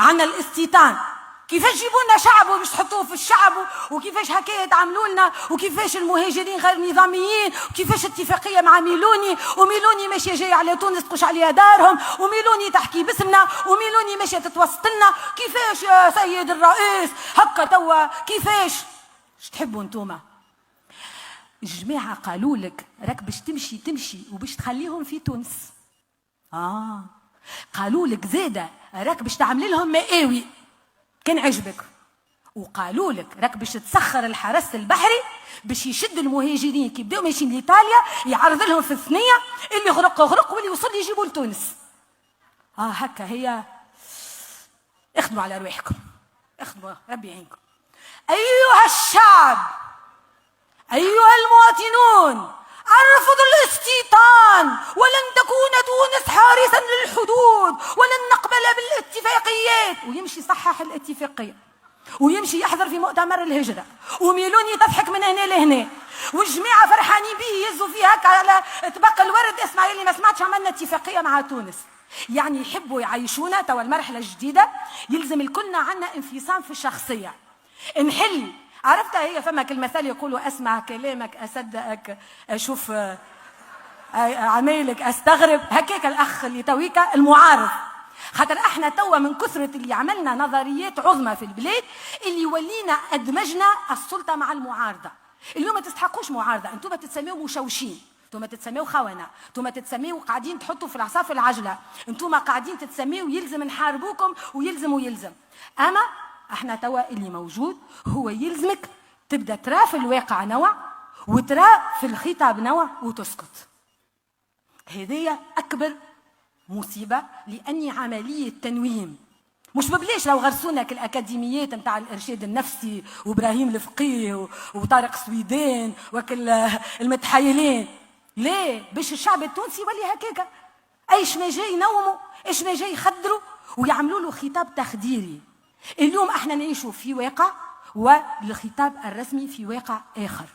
عنا الاستيطان، كيفاش جيبوا لنا شعب وباش تحطوه في الشعب، وكيفاش هكايا تعملوا لنا، وكيفاش المهاجرين غير نظاميين، وكيفاش اتفاقيه مع ميلوني، وميلوني ماشيه جايه على تونس تقش عليها دارهم، وميلوني تحكي باسمنا، وميلوني ماشيه تتوسط لنا. كيفاش يا سيد الرئيس هكا توا؟ كيفاش؟ اش تحبوا انتوما؟ الجماعه قالوا لك راك باش تمشي وباش تخليهم في تونس. قالوا لك زاده راك باش تعمل لهم مقاوي كان عجبك، وقالوا لك راك باش تسخر الحرس البحري باش يشد المهاجرين كي بداو ماشيين لايطاليا، يعرض لهم في الثنيه اللي غرق واللي وصل يجيبوا لتونس. هكا هي. اخدموا على رواحكم، اخدموا، ربي يعينكم. ايها الشعب، ايها المواطنون، ارفضوا الاستيطان، ولن تكون تونس حارسا للحدود، ولن نقبل بالاتفاقيات. ويمشي يصحح الاتفاقيه، ويمشي يحضر في مؤتمر الهجره، وميلوني تضحك من هنا لهنا، والجماعه فرحانين به يهزوا فيه هكا على طبق الورد. اسمع اللي ما سمعتش، عملنا اتفاقيه مع تونس. يعني يحبوا يعيشونا توا المرحله الجديده، يلزم الكلنا عنا انفصام في الشخصيه، نحل. عرفتها هي فما المثل يقولوا اسمع كلامك اصدقك، اشوف عمايلك استغرب. هكاك الاخ اللي تويكا المعارض، خاطر احنا توا من كثره اللي عملنا نظريات عظمى في البلاد اللي ولينا ادمجنا السلطه مع المعارضه. اليوم ما تستحقوش معارضه، انتم تتسميوا مشوشين، انتم تتسميوا خونه، انتم تتسميوا قاعدين تحطوا في العصا في العجله، انتم قاعدين تتسميوا يلزم نحاربوكم ويلزم. اما احنا توا اللي موجود هو يلزمك تبدا ترى في الواقع نوع، وترى في الخطاب نوع، وتسكت. هذه اكبر مصيبه، لاني عمليه تنويم. مش ببلاش لو غرسونك الاكاديميات نتاع الارشاد النفسي وابراهيم الفقيه وطارق سويدان وكل المتحايلين، ليه؟ باش الشعب التونسي يولي هكاكا، ايش ما جاي ينوموا، ايش ما جاي يخدروا ويعملوا له خطاب تخديري. اليوم احنا نعيشوا في واقع، والخطاب الرسمي في واقع اخر.